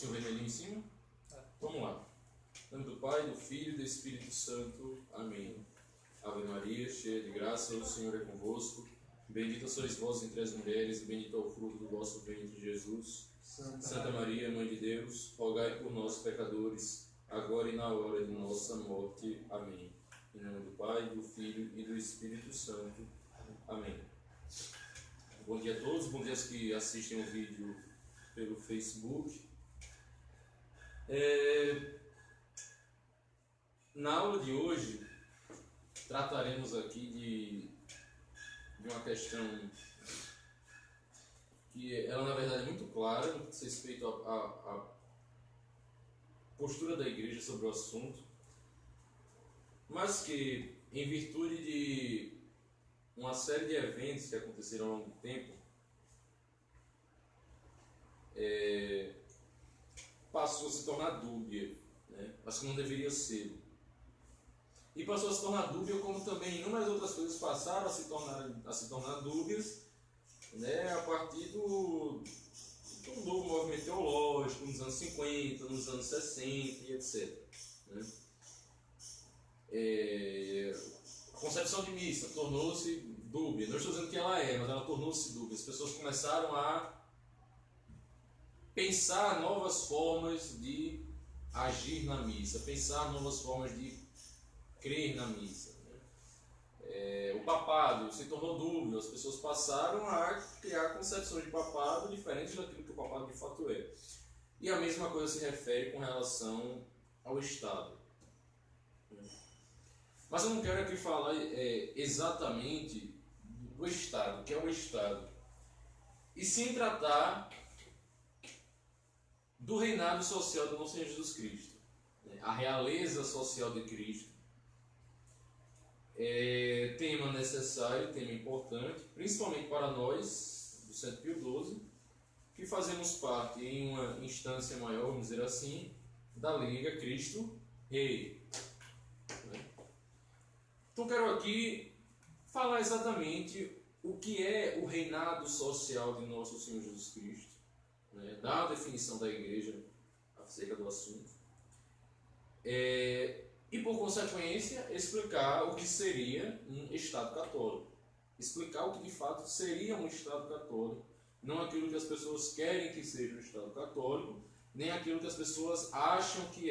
negocinho vermelhinho em cima? Vamos lá. Em nome do Pai, do Filho e do Espírito Santo. Amém. Ave Maria, cheia de graça, o Senhor é convosco. Bendita sois vós entre as mulheres, e bendito é o fruto do vosso ventre, Jesus. Santa Maria, Mãe de Deus, rogai por nós, pecadores, agora e na hora de nossa morte. Amém. Em nome do Pai, do Filho e do Espírito Santo. Amém. Bom dia a todos, bom dia aos que assistem o vídeo pelo Facebook. Na aula de hoje, trataremos aqui de uma questão que ela, na verdade, é muito clara no que diz respeito à postura da igreja sobre o assunto, mas que, em virtude de uma série de eventos que aconteceram ao longo do tempo, passou a se tornar dúbia, né? Mas que não deveria ser. E passou a se tornar dúbia, como também inúmeras outras coisas passaram a se tornar dúbias, né? A partir do novo movimento teológico, nos anos 50, nos anos 60 e etc. Né? A concepção de missa tornou-se dúbia. Não estou dizendo que ela é, mas ela tornou-se dúbia. As pessoas começaram a pensar novas formas de agir na missa, pensar novas formas de crer na missa. O papado se tornou dúbio, as pessoas passaram a criar concepções de papado diferentes daquilo que o papado de fato é. E a mesma coisa se refere com relação ao Estado. Mas eu não quero aqui falar exatamente do Estado, o que é o Estado, e sim tratar do reinado social do nosso Senhor Jesus Cristo, a realeza social de Cristo. Tema necessário, tema importante, principalmente para nós, do Santo Pio XII, que fazemos parte em uma instância maior, vamos dizer assim, da Liga Cristo Rei. Então quero aqui falar exatamente o que é o reinado social de nosso Senhor Jesus Cristo, né, dar a definição da igreja acerca do assunto, e por consequência explicar o que seria um Estado católico, explicar o que de fato seria um Estado católico, não aquilo que as pessoas querem que seja um Estado católico, nem aquilo que as pessoas acham que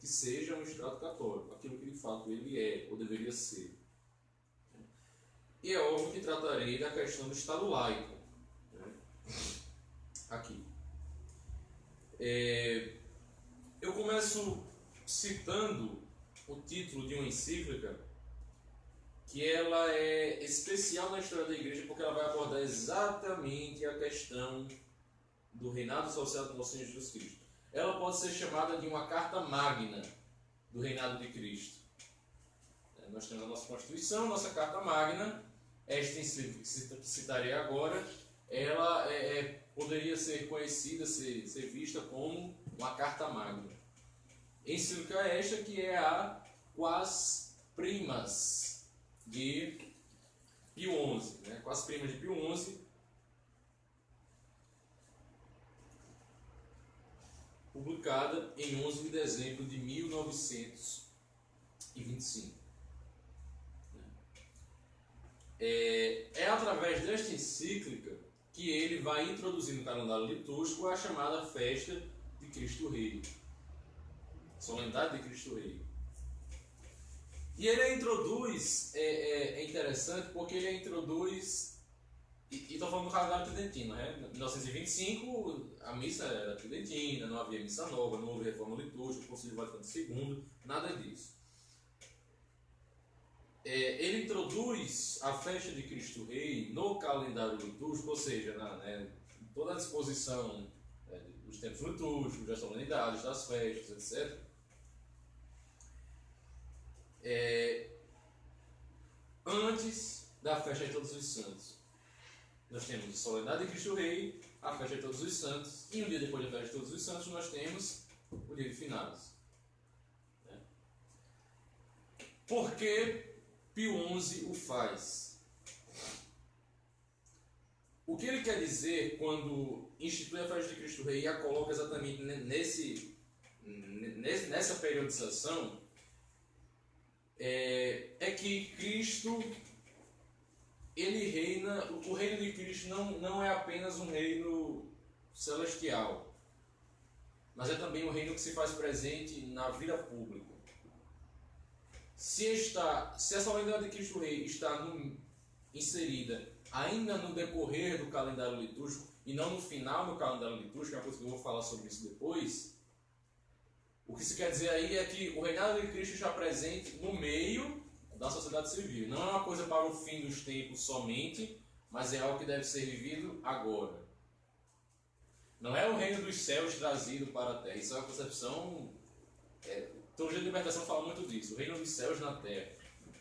seja um Estado católico, aquilo que de fato ele é ou deveria ser. E é óbvio que tratarei da questão do Estado laico, né? Aqui. Eu começo citando o título de uma encíclica que ela é especial na história da igreja porque ela vai abordar exatamente a questão do reinado social do nosso Senhor Jesus Cristo. Ela pode ser chamada de uma carta magna do reinado de Cristo. Nós temos a nossa Constituição, nossa carta magna. Esta encíclica que citarei agora, ela poderia ser conhecida, ser vista como uma carta magna. Encíclica esta que é a Quas Primas de Pio XI, né? Quas Primas de Pio XI, publicada em 11 de dezembro de 1925. É através desta encíclica que ele vai introduzir no calendário litúrgico a chamada Festa de Cristo Rei, Solenidade de Cristo Rei. E ele introduz, é interessante porque ele introduz, e estou falando do calendário tridentino, né? Em 1925 a missa era tridentina, não havia missa nova, não houve reforma litúrgica, o Concílio Vaticano II, nada disso. Ele introduz a festa de Cristo Rei no calendário litúrgico, ou seja, toda a disposição dos tempos litúrgicos, das solenidades, das festas, etc. Antes da festa de Todos os Santos. Nós temos a solenidade de Cristo Rei, a festa de Todos os Santos, e um dia depois da festa de Todos os Santos nós temos o dia de finados. Por que Pio XI o faz? O que ele quer dizer quando institui a festa de Cristo Rei e a coloca exatamente nessa periodização é que Cristo, ele reina, o reino de Cristo não é apenas um reino celestial, mas é também um reino que se faz presente na vida pública. Se essa solenidade de Cristo Rei está inserida ainda no decorrer do calendário litúrgico e não no final do calendário litúrgico, é uma coisa que eu vou falar sobre isso depois, o que se quer dizer aí é que o reinado de Cristo está presente no meio da sociedade civil. Não é uma coisa para o fim dos tempos somente, mas é algo que deve ser vivido agora. Não é o reino dos céus trazido para a terra. Isso é uma concepção... Teologia de libertação fala muito disso. O reino dos céus na terra.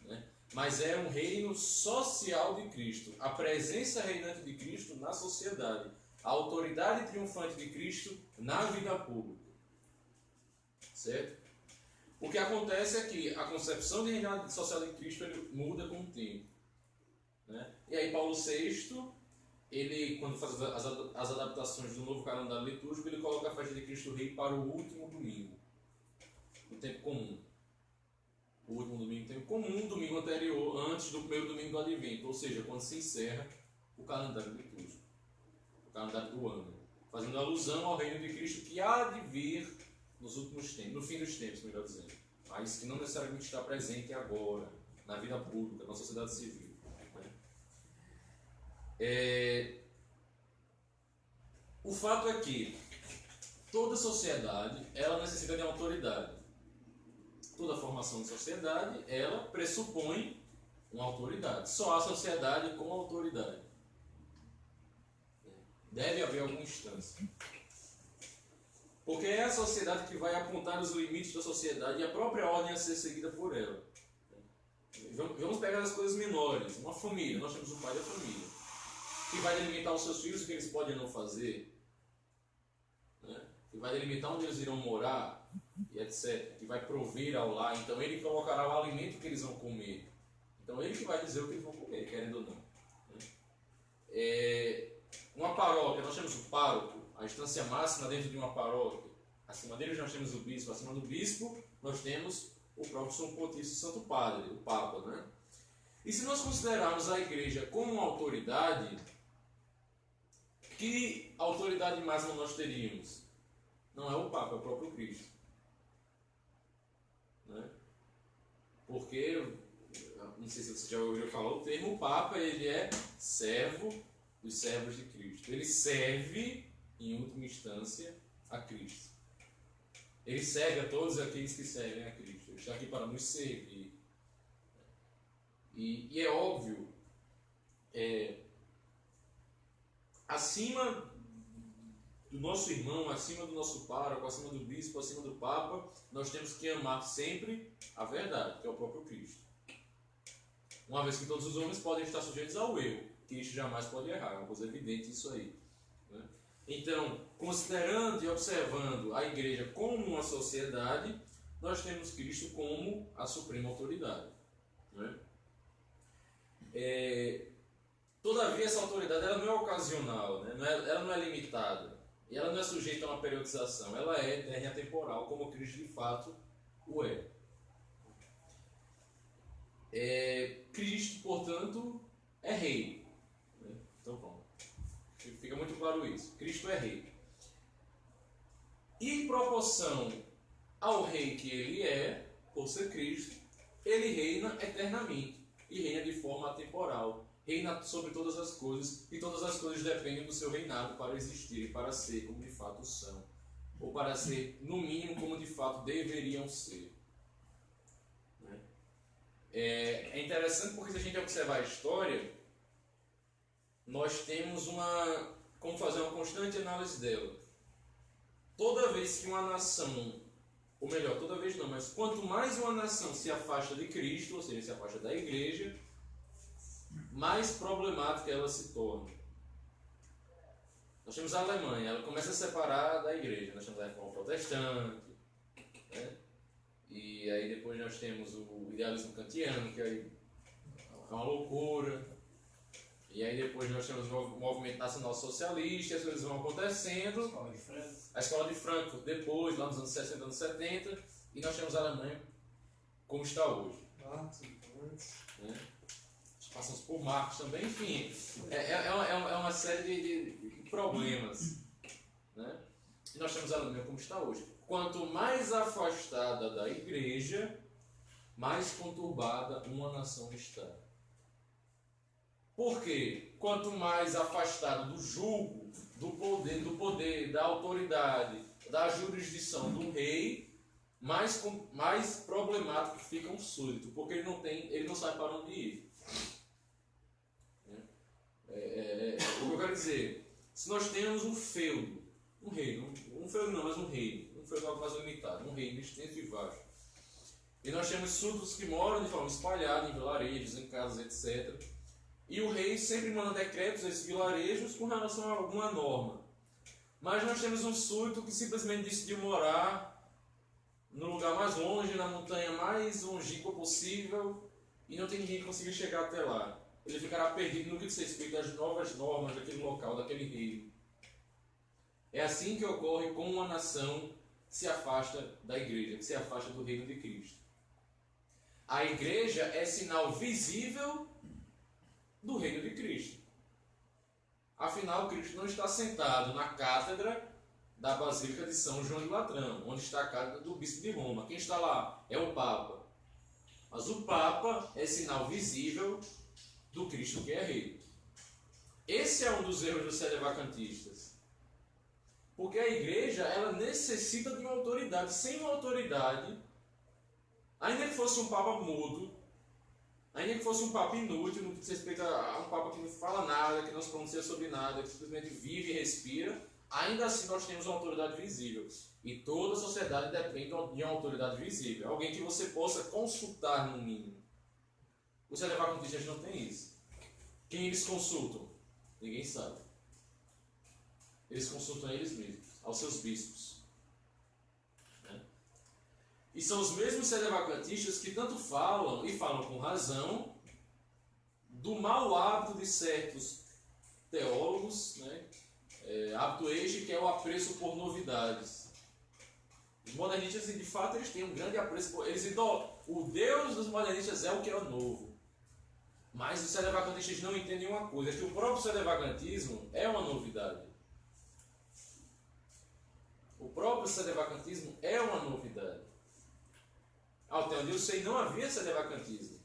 Né? Mas é um reino social de Cristo. A presença reinante de Cristo na sociedade. A autoridade triunfante de Cristo na vida pública. Certo? O que acontece é que a concepção de reinado social de Cristo ele muda com o tempo. Né? E aí Paulo VI, ele, quando faz as adaptações do novo calendário litúrgico, ele coloca a festa de Cristo Rei para o último domingo, no tempo comum. O último domingo tempo comum, domingo anterior, antes do primeiro domingo do Advento, ou seja, quando se encerra o calendário litúrgico, o calendário do ano, fazendo alusão ao reino de Cristo que há de vir nos últimos tempos, no fim dos tempos, melhor dizendo, mas que não necessariamente está presente agora, na vida pública, na sociedade civil. O fato é que toda sociedade ela necessita de autoridade. Toda formação de sociedade ela pressupõe uma autoridade. Só há sociedade com autoridade. Deve haver alguma instância. Porque é a sociedade que vai apontar os limites da sociedade e a própria ordem a ser seguida por ela. Vamos pegar as coisas menores. Uma família, nós temos o pai da família, que vai delimitar os seus filhos o que eles podem não fazer, né? Que vai delimitar onde eles irão morar, e etc. Que vai prover ao lar. Então ele colocará o alimento que eles vão comer. Então ele que vai dizer o que eles vão comer, querendo ou não. Uma paróquia, nós temos o pároco, a instância máxima dentro de uma paróquia. Acima dele nós temos o bispo, acima do bispo nós temos o próprio Sumo Pontífice Santo Padre, o Papa, né? E se nós considerarmos a igreja como uma autoridade, que autoridade máxima nós teríamos? Não é o Papa, é o próprio Cristo. Né? Porque, não sei se você já ouviu falar o termo, o Papa ele é servo dos servos de Cristo. Ele serve, em última instância, a Cristo. Ele serve a todos aqueles que servem a Cristo. Ele está aqui para nos servir. E é óbvio, acima do nosso irmão, acima do nosso pároco, acima do bispo, acima do Papa, nós temos que amar sempre a verdade, que é o próprio Cristo. Uma vez que todos os homens podem estar sujeitos ao erro, Cristo jamais pode errar, é uma coisa evidente isso aí. Né? Então, considerando e observando a igreja como uma sociedade, nós temos Cristo como a suprema autoridade. Né? Todavia, essa autoridade ela não é ocasional, né? Ela não é limitada, e ela não é sujeita a uma periodização, ela é eterna e atemporal, como Cristo de fato o é. Cristo, portanto, é rei. Né? Então, pronto. Fica muito claro isso. Cristo é rei. E em proporção ao rei que ele é, por ser Cristo, ele reina eternamente e reina de forma atemporal. Reina sobre todas as coisas e todas as coisas dependem do seu reinado para existir e para ser como de fato são. Ou para ser, no mínimo, como de fato deveriam ser. É interessante porque se a gente observar a história, nós temos como fazer uma constante análise dela. Toda vez que uma nação, ou melhor, toda vez não, mas quanto mais uma nação se afasta de Cristo, ou seja, se afasta da igreja, mais problemática ela se torna. Nós temos a Alemanha, ela começa a separar da igreja. Nós temos a reforma protestante, né? E aí depois nós temos o idealismo kantiano, que aí é uma loucura. E aí depois nós temos o movimento nacional socialista, as coisas vão acontecendo. A escola de Frankfurt depois, lá nos anos 60, anos 70, e nós temos a Alemanha como está hoje. Né? Passamos por Marx também, enfim, é uma série de problemas. Né? E nós temos a Alemanha como está hoje. Quanto mais afastada da igreja, mais conturbada uma nação está. Por quê? Quanto mais afastado do julgo, do poder, da autoridade, da jurisdição do rei, mais problemático fica um súdito, porque ele não sabe para onde ir. O que eu quero dizer, se nós temos um feudo, um reino, um feudo não, mas um reino, um feudo algo mais limitado, um reino extenso e vasto, e nós temos súditos que moram de forma espalhada em vilarejos, em casas, etc. E o rei sempre manda decretos a esses vilarejos com relação a alguma norma. Mas nós temos um súdito que simplesmente decidiu morar no lugar mais longe, na montanha mais longínqua possível, e não tem ninguém que consiga chegar até lá. Ele ficará perdido no que diz respeito às novas normas daquele local, daquele reino. É assim que ocorre com uma nação que se afasta da igreja, que se afasta do reino de Cristo. A igreja é sinal visível do reino de Cristo. Afinal, Cristo não está sentado na cátedra da Basílica de São João de Latrão, onde está a cátedra do bispo de Roma. Quem está lá? É o Papa. Mas o Papa é sinal visível do Cristo que é rei. Esse é um dos erros dos sedevacantistas. Porque a igreja, ela necessita de uma autoridade. Sem uma autoridade, ainda que fosse um Papa mudo, ainda que fosse um Papa inútil, no que diz respeito a um Papa que não fala nada, que não se pronuncia sobre nada, que simplesmente vive e respira, ainda assim nós temos uma autoridade visível. E toda a sociedade depende de uma autoridade visível. Alguém que você possa consultar, no mínimo. Os sedevacantistas não têm isso. Quem eles consultam? Ninguém sabe. Eles consultam eles mesmos, aos seus bispos. Né? E são os mesmos sedevacantistas que tanto falam, e falam com razão, do mau hábito de certos teólogos, né? Hábito este que é o apreço por novidades. Os modernistas, de fato, eles têm um grande apreço por... O Deus dos modernistas é o que é o novo. Mas os sedevacantistas não entendem uma coisa, que o próprio sedevacantismo é uma novidade. O próprio sedevacantismo é uma novidade. Até onde eu sei, não havia sedevacantismo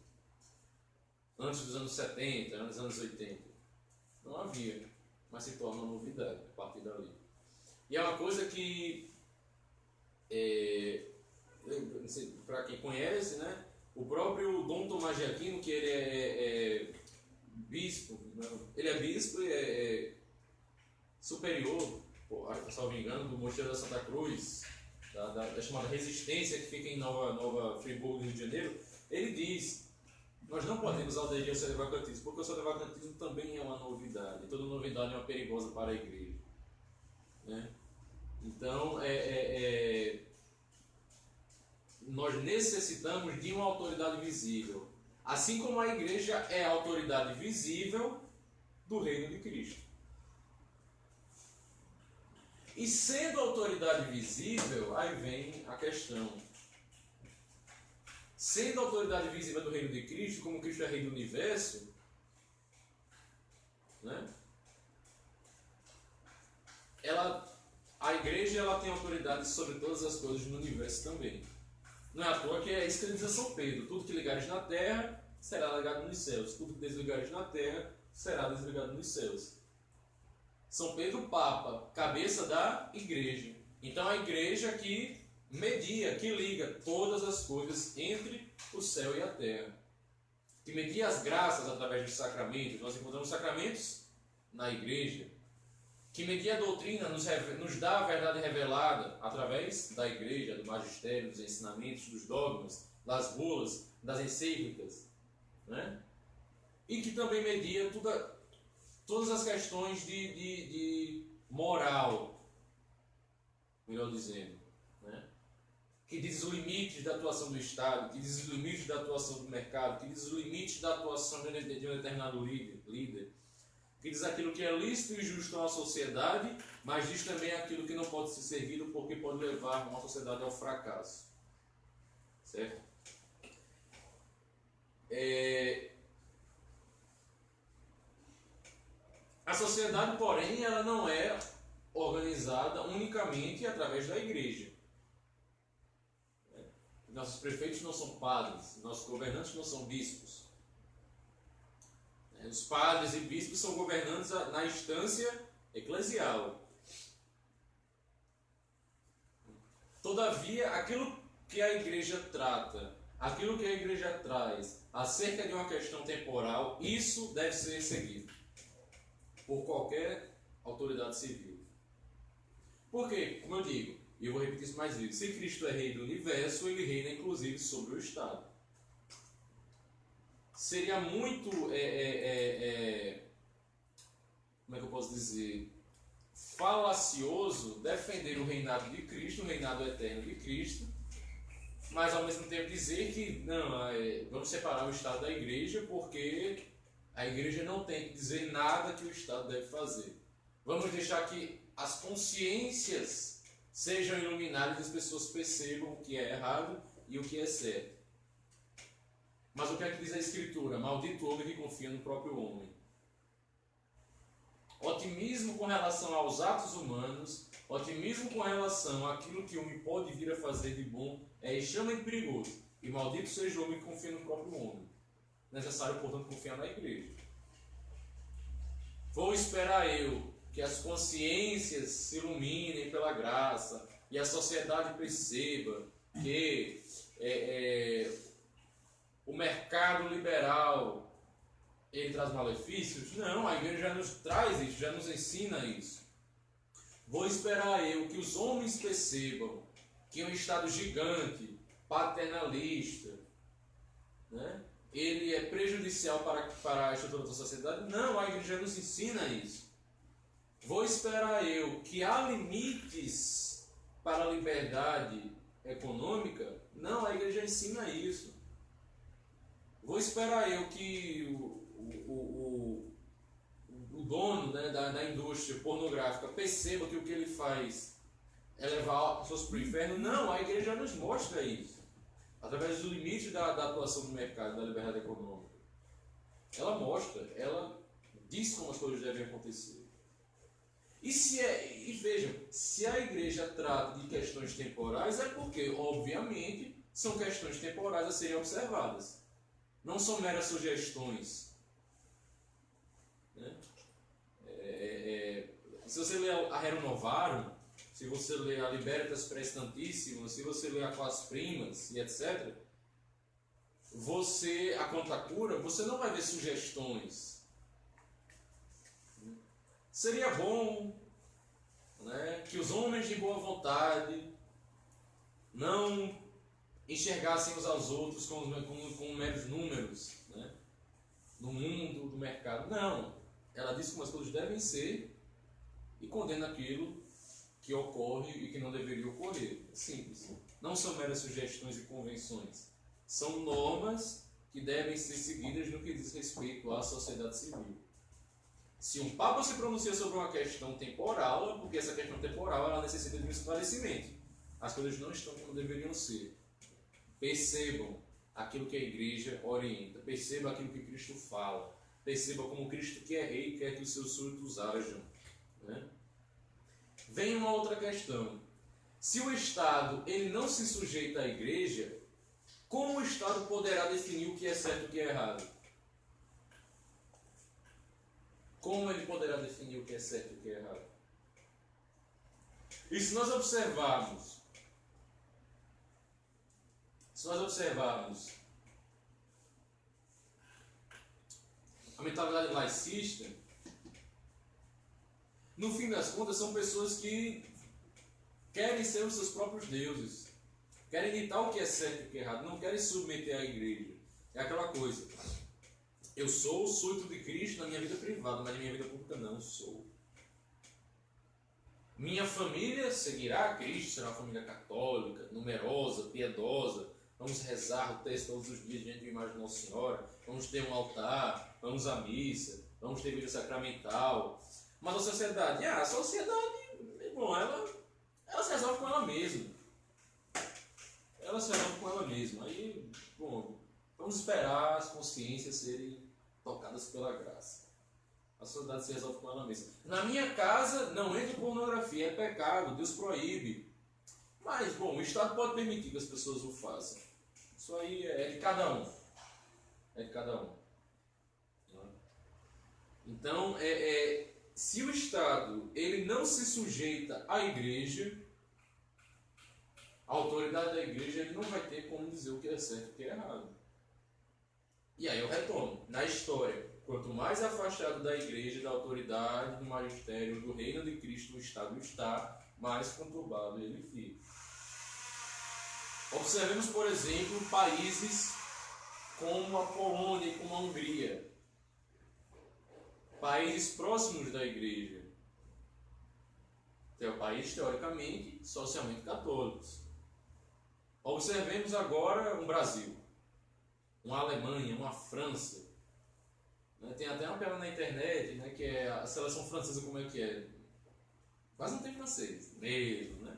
antes dos anos 70, antes dos anos 80. Não havia, mas se torna uma novidade a partir dali. E é uma coisa que, para quem conhece, né, o próprio Dom Tomás de Aquino, que ele é bispo, ele é bispo e é superior, salvo engano, do Mosteiro da Santa Cruz, da chamada Resistência, que fica em Nova Friburgo, Rio de Janeiro. Ele diz: nós não podemos aderir ao sedevacantismo, porque o sedevacantismo também é uma novidade. Toda novidade é uma perigosa para a igreja. Né? Então, nós necessitamos de uma autoridade visível. Assim como a igreja é a autoridade visível do reino de Cristo. E sendo autoridade visível, aí vem a questão. Sendo autoridade visível do reino de Cristo, como Cristo é rei do universo, né? A igreja ela tem autoridade sobre todas as coisas no universo também. Não é à toa que é isso que ele diz a São Pedro: tudo que ligares na terra será ligado nos céus, tudo que desligares na terra será desligado nos céus. São Pedro, Papa, cabeça da igreja. Então a igreja que media, que liga todas as coisas entre o céu e a terra. Que media as graças através dos sacramentos. Nós encontramos sacramentos na igreja. Que media a doutrina, nos dá a verdade revelada através da igreja, do magistério, dos ensinamentos, dos dogmas, das bulas, das encíclicas. Né? E que também media todas as questões de moral, melhor dizendo, né? Que diz os limites da atuação do Estado, que diz os limites da atuação do mercado, que diz os limites da atuação de um determinado líder. que diz aquilo que é lícito e justo a uma sociedade, mas diz também aquilo que não pode ser seguido porque pode levar uma sociedade ao fracasso. Certo? A sociedade, porém, ela não é organizada unicamente através da igreja. Nossos prefeitos não são padres, nossos governantes não são bispos. Os padres e bispos são governantes na instância eclesial. Todavia, aquilo que a igreja trata, aquilo que a igreja traz acerca de uma questão temporal, isso deve ser seguido por qualquer autoridade civil. Por quê? Como eu digo, e eu vou repetir isso mais vezes, se Cristo é rei do universo, ele reina inclusive sobre o Estado. Seria muito, como é que eu posso dizer, falacioso defender o reinado de Cristo, o reinado eterno de Cristo, mas ao mesmo tempo dizer que não, vamos separar o Estado da igreja porque a igreja não tem que dizer nada que o Estado deve fazer. Vamos deixar que as consciências sejam iluminadas e as pessoas percebam o que é errado e o que é certo. Mas o que é que diz a Escritura? Maldito o homem que confia no próprio homem. Otimismo com relação aos atos humanos, otimismo com relação àquilo que o homem pode vir a fazer de bom é extremamente perigoso. E maldito seja o homem que confia no próprio homem. Necessário, portanto, confiar na igreja. Vou esperar eu que as consciências se iluminem pela graça e a sociedade perceba que o mercado liberal ele traz malefícios? Não, a igreja já nos traz isso, já nos ensina isso. Vou esperar eu que os homens percebam que um Estado gigante, paternalista, né, ele é prejudicial para a estrutura da sociedade? Não, a igreja já nos ensina isso. Vou esperar eu que há limites para a liberdade econômica? Não, a igreja ensina isso. Vou esperar eu que o dono, né, da indústria pornográfica perceba que o que ele faz é levar pessoas para o inferno? Não, a igreja nos mostra isso. Através do limite da atuação do mercado, da liberdade econômica. Ela mostra, ela diz como as coisas devem acontecer. E vejam, se a igreja trata de questões temporais, é porque, obviamente, são questões temporais a serem observadas. Não são meras sugestões. Né? Se você ler a Rerum Novarum, se você ler a Libertas Praestantíssimas, se você ler a Quas Primas e etc., a Contra Cura, você não vai ver sugestões. Seria bom, né, que os homens de boa vontade não enxergassem uns aos outros com meros números, né, no mundo do mercado. Não, ela diz como as coisas devem ser e condena aquilo que ocorre e que não deveria ocorrer. É simples. Não são meras sugestões e convenções. São normas que devem ser seguidas no que diz respeito à sociedade civil. Se um Papa se pronuncia sobre uma questão temporal, é porque essa questão temporal ela necessita de um esclarecimento. As coisas não estão como deveriam ser. Percebam aquilo que a igreja orienta. Percebam aquilo que Cristo fala. Percebam como Cristo, que é rei, quer que os seus súditos ajam. Né? Vem uma outra questão. Se o Estado ele não se sujeita à igreja, como o Estado poderá definir o que é certo e o que é errado? Como ele poderá definir o que é certo e o que é errado? E se nós observarmos a mentalidade laicista, no fim das contas são pessoas que querem ser os seus próprios deuses, querem ditar o que é certo e o que é errado, não querem submeter à igreja. É aquela coisa. Eu sou o súdito de Cristo na minha vida privada, mas na minha vida pública não sou. Minha família seguirá a Cristo, será uma família católica, numerosa, piedosa. Vamos rezar o texto todos os dias diante da imagem de Nossa Senhora. Vamos ter um altar, vamos à missa. vamos ter vida sacramental. Mas a sociedade, bom, ela se resolve com ela mesma. Ela se resolve com ela mesma. Aí, bom, vamos esperar as consciências serem tocadas pela graça. A sociedade se resolve com ela mesma. Na minha casa não entra pornografia, é pecado, Deus proíbe. Mas, bom, o Estado pode permitir que as pessoas o façam. Isso aí é de cada um. É de cada um. Então, se o Estado ele não se sujeita à Igreja, a autoridade da Igreja ele não vai ter como dizer o que é certo e o que é errado. E aí eu retomo. Na história, quanto mais afastado da Igreja, da autoridade, do magistério, do reino de Cristo o Estado está, mais conturbado ele fica. Observemos, por exemplo, países como a Polônia e como a Hungria. Países próximos da Igreja. Então, países teoricamente, socialmente católicos. Observemos agora um Brasil, uma Alemanha, uma França. Tem até uma piada na internet, né, que é a seleção francesa, como é que é? Quase não tem francês mesmo, né?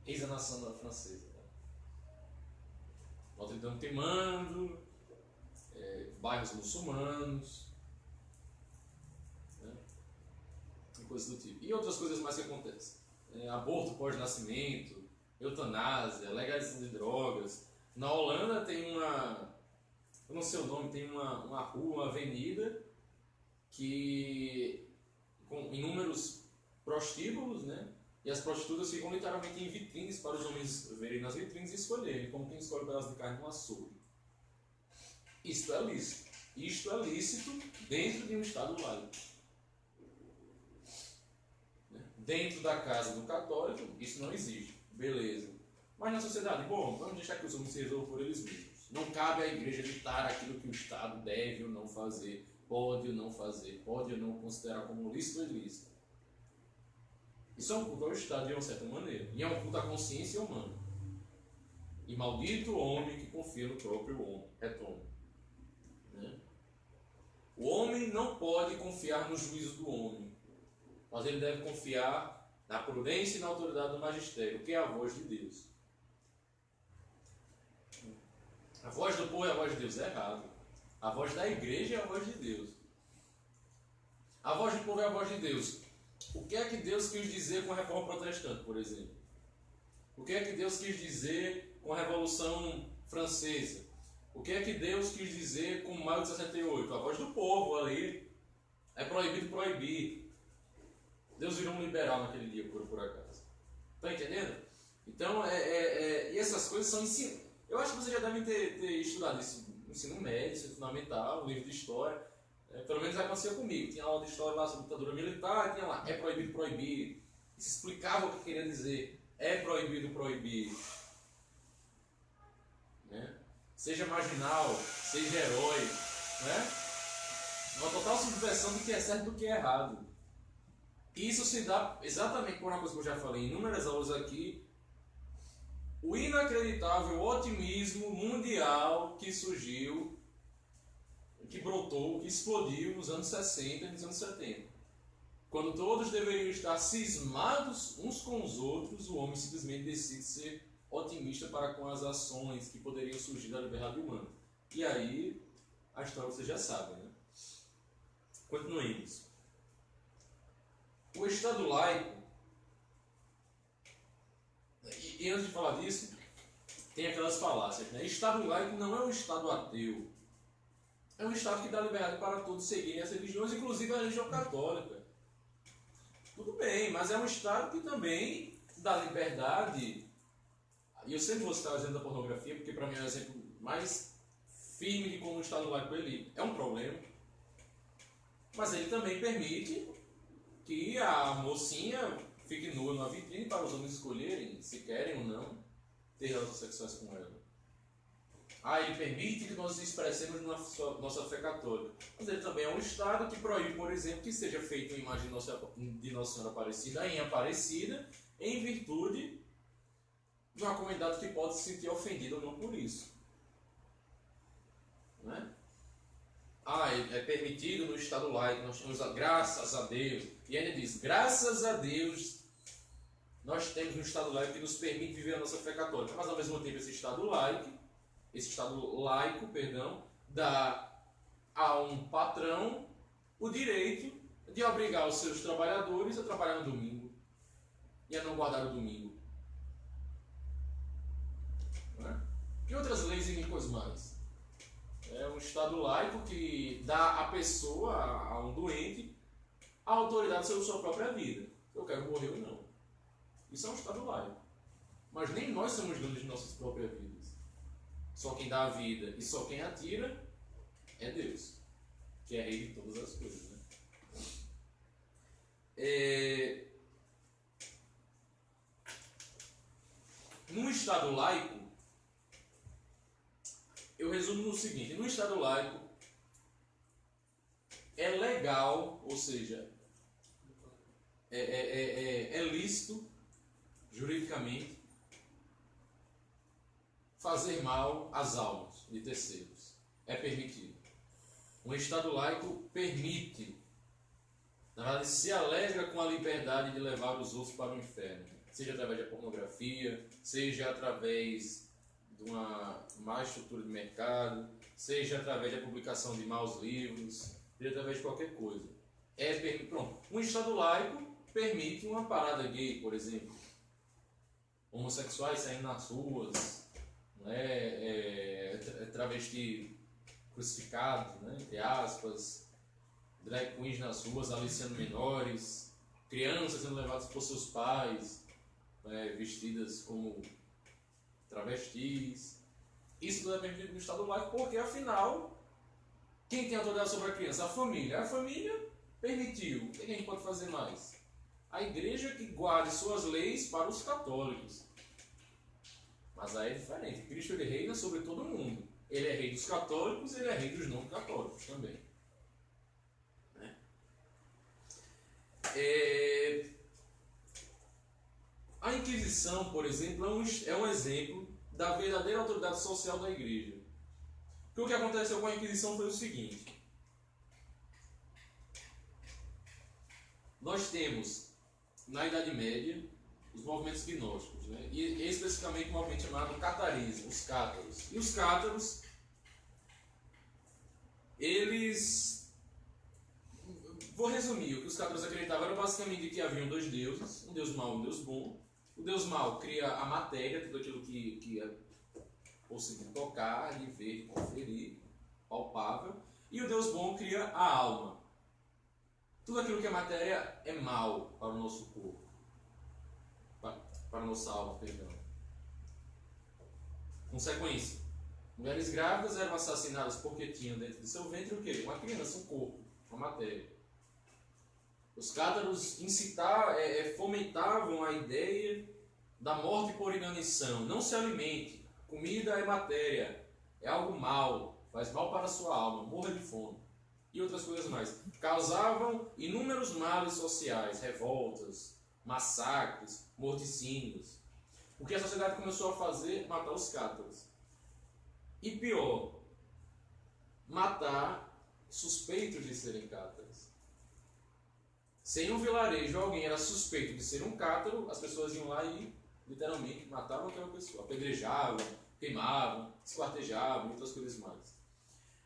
Eis a nação francesa. Notre Dame queimando, bairros muçulmanos, né? E coisas do tipo. E outras coisas mais que acontecem. Aborto pós-nascimento, eutanásia, legalização de drogas. Na Holanda tem eu não sei o nome, tem uma rua, uma avenida que com inúmeros prostíbulos, né? E as prostitutas ficam literalmente em vitrines para os homens verem nas vitrines e escolherem, como quem escolhe pedaço de carne no açougue. Isto é lícito. Isto é lícito dentro de um Estado laico. Dentro da casa do católico, isso não existe. Beleza. Mas na sociedade, bom, vamos deixar que os homens se resolvam por eles mesmos. Não cabe à Igreja ditar aquilo que o Estado deve ou não fazer, pode ou não fazer, pode ou não considerar como lícito ou ilícito. Isso é um culto ao Estado de uma certa maneira. E é um culto à consciência humana. E maldito o homem que confia no próprio homem. Retomo. Né? O homem não pode confiar no juízo do homem. Mas ele deve confiar na prudência e na autoridade do magistério, que é a voz de Deus. A voz do povo é a voz de Deus, é errado. A voz da igreja é a voz de Deus. A voz do povo é a voz de Deus. O que é que Deus quis dizer com a Reforma Protestante, por exemplo? O que é que Deus quis dizer com a Revolução Francesa? O que é que Deus quis dizer com Maio de 68? A voz do povo ali. É proibido proibir. Deus virou um liberal naquele dia, por acaso. Está entendendo? Então, e essas coisas são ensino. Eu acho que vocês já devem ter estudado isso no ensino médio, ensino fundamental, livro de história. Pelo menos aconteceu comigo. Tinha aula de história lá sobre ditadura militar, tinha lá, é proibido proibir. E se explicava o que queria dizer. É proibido proibir. Né? Seja marginal, seja herói. Né? Uma total subversão do que é certo e do que é errado. E isso se dá exatamente por uma coisa que eu já falei em inúmeras aulas aqui. O inacreditável otimismo mundial que surgiu, que brotou, que explodiu nos anos 60 e nos anos 70. Quando todos deveriam estar cismados uns com os outros, o homem simplesmente decide ser otimista para com as ações que poderiam surgir da liberdade humana. E aí, a história vocês já sabem, né? Continuemos. O Estado laico, e antes de falar disso, tem aquelas falácias, né? Estado laico não é um Estado ateu. É um Estado que dá liberdade para todos seguirem as religiões, inclusive a religião católica. Tudo bem, mas é um Estado que também dá liberdade. E eu sempre vou citar o exemplo da pornografia, porque para mim é o exemplo mais firme de como o Estado laico ele é um problema. Mas ele também permite que a mocinha fique nua numa vitrine para os homens escolherem se querem ou não ter relações sexuais com ela. Ele permite que nós expressemos nossa fé católica. Mas ele também é um Estado que proíbe, por exemplo, que seja feita uma imagem de Nossa Senhora Aparecida em Aparecida, em virtude de uma comunidade que pode se sentir ofendida ou não por isso. Não é? é permitido no Estado laico, nós temos, graças a Deus, e ainda diz, graças a Deus, nós temos um Estado laico que nos permite viver a nossa fé católica, mas ao mesmo tempo esse Estado laico, dá a um patrão o direito de obrigar os seus trabalhadores a trabalhar no domingo e a não guardar o domingo. Não é? Que outras leis iníquas mais? É um Estado laico que dá à pessoa, a um doente, a autoridade sobre sua própria vida. Eu quero morrer ou não. Isso é um Estado laico. Mas nem nós somos donos de nossas próprias vidas. Só quem dá a vida e só quem a tira é Deus, que é rei de todas as coisas. Né? Num Estado laico, eu resumo no seguinte: no Estado laico é legal, ou seja, é lícito juridicamente fazer mal às almas de terceiros. É permitido. Um Estado laico permite, na verdade, se alegra com a liberdade de levar os outros para o inferno, seja através da pornografia, seja através de uma má estrutura de mercado, seja através da publicação de maus livros, seja através de qualquer coisa. Pronto. Um Estado laico permite uma parada gay, por exemplo. Homossexuais saindo nas ruas, travesti crucificados, né, entre aspas, drag queens nas ruas aliciando menores, crianças sendo levadas por seus pais, vestidas como travestis. Isso tudo é permitido no Estado laico, porque afinal, quem tem autoridade sobre a criança? A família. A família permitiu. O que a gente pode fazer mais? A igreja que guarde suas leis para os católicos. Mas aí é diferente. Cristo ele reina sobre todo mundo. Ele é rei dos católicos, ele é rei dos não católicos também. A Inquisição, por exemplo, é um exemplo da verdadeira autoridade social da igreja. Porque o que aconteceu com a Inquisição foi o seguinte: nós temos, na Idade Média, os movimentos gnósticos, né? E especificamente um movimento chamado catarismo, os cátaros. E os cátaros, eles... Vou resumir, o que os cátaros acreditavam era basicamente que haviam dois deuses, um deus mau e um deus bom. O deus mau cria a matéria, tudo aquilo que é possível tocar, de ver, de conferir, palpável. E o deus bom cria a alma. Tudo aquilo que é matéria é mal para o nosso corpo. Para a nossa alma, perdão. Consequência: mulheres grávidas eram assassinadas porque tinham dentro de seu ventre o quê? Uma criança, um corpo, uma matéria. Os cátaros fomentavam a ideia da morte por inanição. Não se alimente. Comida é matéria. É algo mal. Faz mal para a sua alma. Morra de fome. E outras coisas mais. Causavam inúmeros males sociais, revoltas, massacres, morticínios. O que a sociedade começou a fazer? Matar os cátaros. E pior, matar suspeitos de serem cátaros. Se em um vilarejo alguém era suspeito de ser um cátaro, as pessoas iam lá e literalmente matavam aquela pessoa. Apedrejavam, queimavam, esquartejavam e outras coisas mais.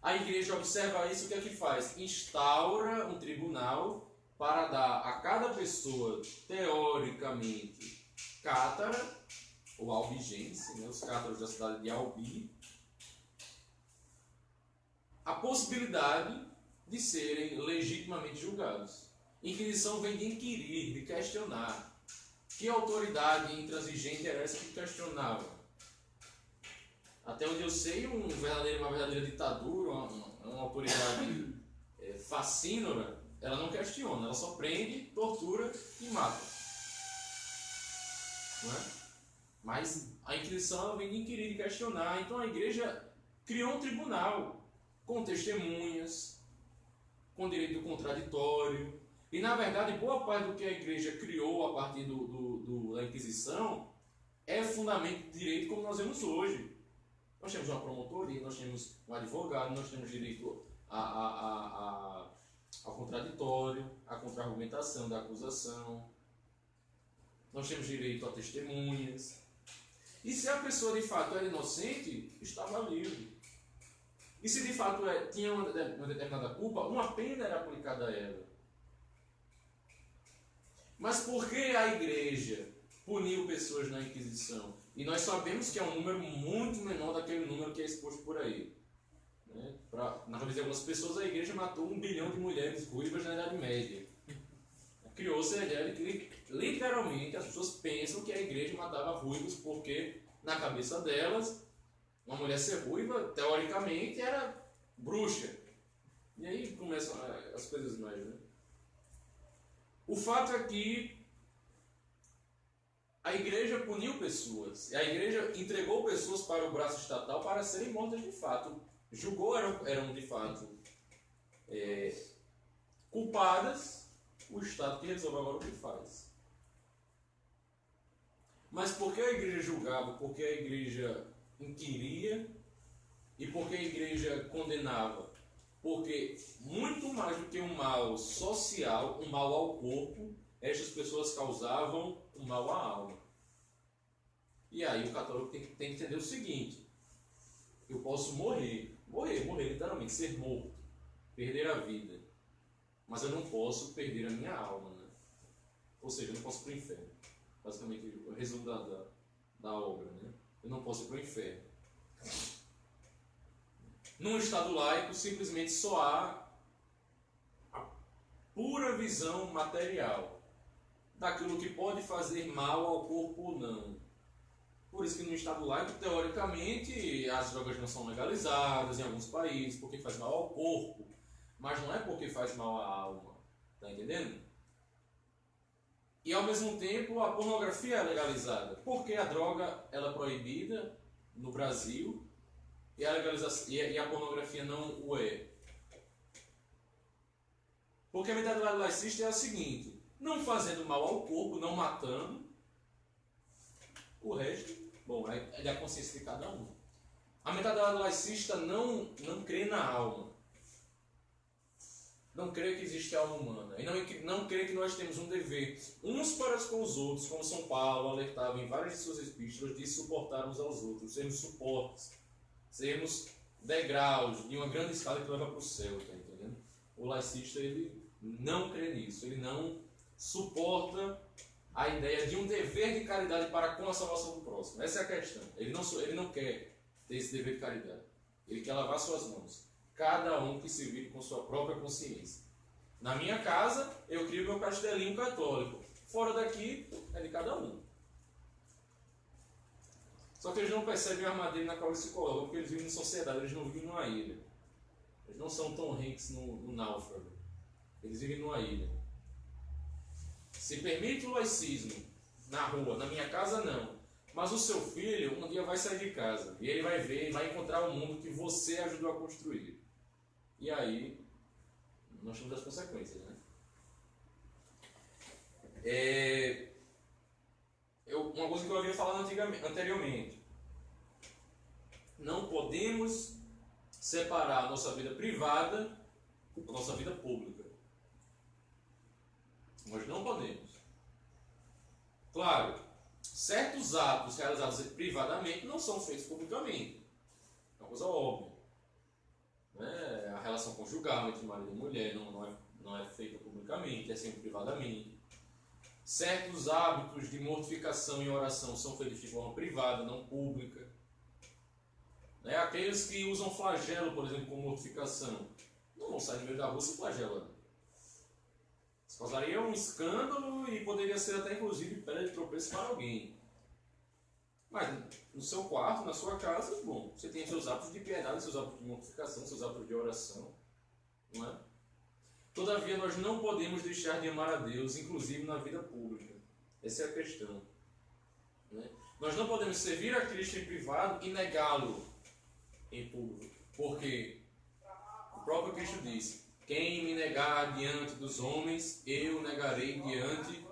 A igreja observa isso, o que é que faz? Instaura um tribunal para dar a cada pessoa, teoricamente, cátara, ou albigense, né, os cátaros da cidade de Albi, a possibilidade de serem legitimamente julgados. Inquisição vem de inquirir, de questionar. Que autoridade intransigente era essa que questionava? Até onde eu sei, uma verdadeira ditadura, uma autoridade facínora, ela não questiona, ela só prende, tortura e mata. Não é? Mas a Inquisição ela vem de inquirir, de questionar. Então a igreja criou um tribunal com testemunhas, com direito do contraditório. E na verdade, boa parte do que a igreja criou a partir da Inquisição é fundamento de direito como nós vemos hoje. Nós temos uma promotoria, nós temos um advogado, nós temos direito ao contraditório, à contra-argumentação da acusação. Nós temos direito a testemunhas. E se a pessoa de fato era inocente, estava livre. E se de fato tinha uma determinada culpa, uma pena era aplicada a ela. Mas por que a igreja puniu pessoas na Inquisição? E nós sabemos que é um número muito menor daquele número que é exposto por aí. Né? Na cabeça de algumas pessoas, a igreja matou 1 bilhão de mulheres ruivas na Idade Média. Criou-se a ideia de que, literalmente, as pessoas pensam que a igreja matava ruivos porque, na cabeça delas, uma mulher ser ruiva, teoricamente, era bruxa. E aí começam as coisas mais, né? O fato é que a igreja puniu pessoas, e a igreja entregou pessoas para o braço estatal para serem mortas de fato. Julgou eram de fato culpadas, o Estado que resolve agora o que faz. Mas por que a igreja julgava? Porque a igreja inquiria e porque a igreja condenava? Porque muito mais do que um mal social, um mal ao corpo, estas pessoas causavam um mal à alma. E aí o católico tem que entender o seguinte: eu posso morrer literalmente, ser morto, perder a vida, mas eu não posso perder a minha alma, né? Ou seja, eu não posso ir para o inferno. Basicamente, o resumo da obra, né? Eu não posso ir para o inferno. Num Estado laico, simplesmente só há a pura visão material daquilo que pode fazer mal ao corpo ou não. Por isso que no Estado laico, teoricamente, as drogas não são legalizadas em alguns países, porque faz mal ao corpo, mas não é porque faz mal à alma. Está entendendo? E ao mesmo tempo, a pornografia é legalizada. Porque a droga ela é proibida no Brasil e a pornografia não o é. Porque a mentalidade laicista é a seguinte: não fazendo mal ao corpo, não matando, o resto, bom, é da consciência de cada um. A mentalidade laicista não crê na alma. Não crê que existe alma humana. E não crê que nós temos um dever, uns para com os outros, como São Paulo alertava em várias de suas epístolas, de suportar uns aos outros, sermos suportes, sermos degraus de uma grande escada que leva para o céu, tá entendendo? O laicista, ele não crê nisso, ele não suporta a ideia de um dever de caridade para com a salvação do próximo. Essa é a questão. Ele não quer ter esse dever de caridade. Ele quer lavar suas mãos. Cada um que se vire com sua própria consciência. Na minha casa, eu crio meu castelinho católico. Fora daqui, é de cada um. Só que eles não percebem a armadilha na qual eles se colocam, porque eles vivem em sociedade, eles não vivem numa ilha. Eles não são Tom Hanks no Náufrago. Eles vivem numa ilha. Se permite o laicismo na rua, na minha casa não. Mas o seu filho um dia vai sair de casa e ele vai ver e vai encontrar o mundo que você ajudou a construir. E aí, nós temos as consequências, né? Uma coisa que eu havia falado anteriormente. Não podemos separar a nossa vida privada da nossa vida pública. Nós não podemos. Claro, certos atos realizados privadamente não são feitos publicamente. É uma coisa óbvia. Né? A relação conjugal entre marido e mulher não é feita publicamente, é sempre privadamente. Certos hábitos de mortificação e oração são feitos de forma privada, não pública. Né? Aqueles que usam flagelo, por exemplo, como mortificação, não vão sair no meio da rua se flagelando. Isso causaria um escândalo e poderia ser até inclusive pedra de tropeço para alguém. Mas no seu quarto, na sua casa, bom, você tem seus hábitos de piedade, seus hábitos de mortificação, seus hábitos de oração, não é? Todavia, nós não podemos deixar de amar a Deus, inclusive na vida pública. Essa é a questão. Né? Nós não podemos servir a Cristo em privado e negá-lo em público. Porque o próprio Cristo disse: quem me negar diante dos homens, eu negarei diante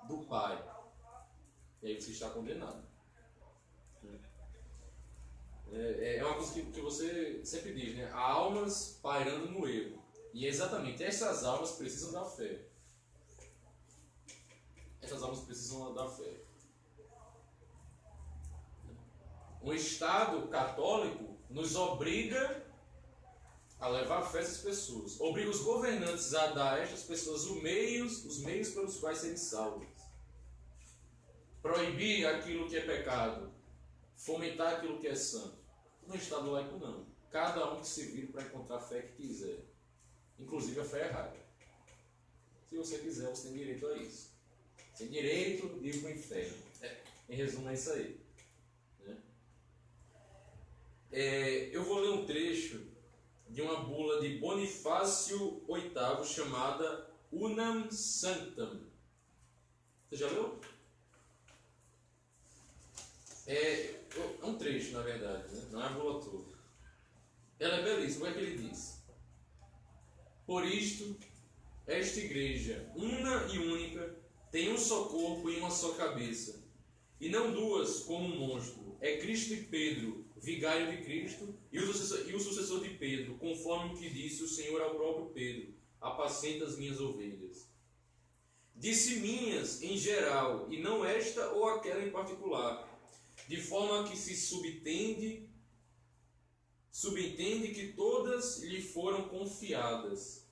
do Pai. E aí você está condenado. É uma coisa que você sempre diz, né? Há almas pairando no erro. E exatamente essas almas precisam da fé. Essas almas precisam da fé. Um Estado católico nos obriga a levar a fé a essas pessoas. Obriga os governantes a dar a estas pessoas os meios pelos quais serem salvos. Proibir aquilo que é pecado. Fomentar aquilo que é santo. No Estado laico não. Cada um que se vire para encontrar a fé que quiser. Inclusive a fé errada. Se você quiser, você tem direito a isso. Sem direito de ir para o inferno. Em resumo, é isso aí. Eu vou ler um trecho de uma bula de Bonifácio VIII chamada Unam Sanctam. Você já leu? É um trecho, na verdade, né? Não é a bula toda. Ela é belíssima. O que é que ele diz? Por isto, esta igreja, una e única, tem um só corpo e uma só cabeça, e não duas como um monstro. É Cristo e Pedro, vigário de Cristo, e o sucessor de Pedro, conforme o que disse o Senhor ao próprio Pedro: apacenta as minhas ovelhas. Disse minhas em geral, e não esta ou aquela em particular, de forma que se subentende que todas lhe foram confiadas.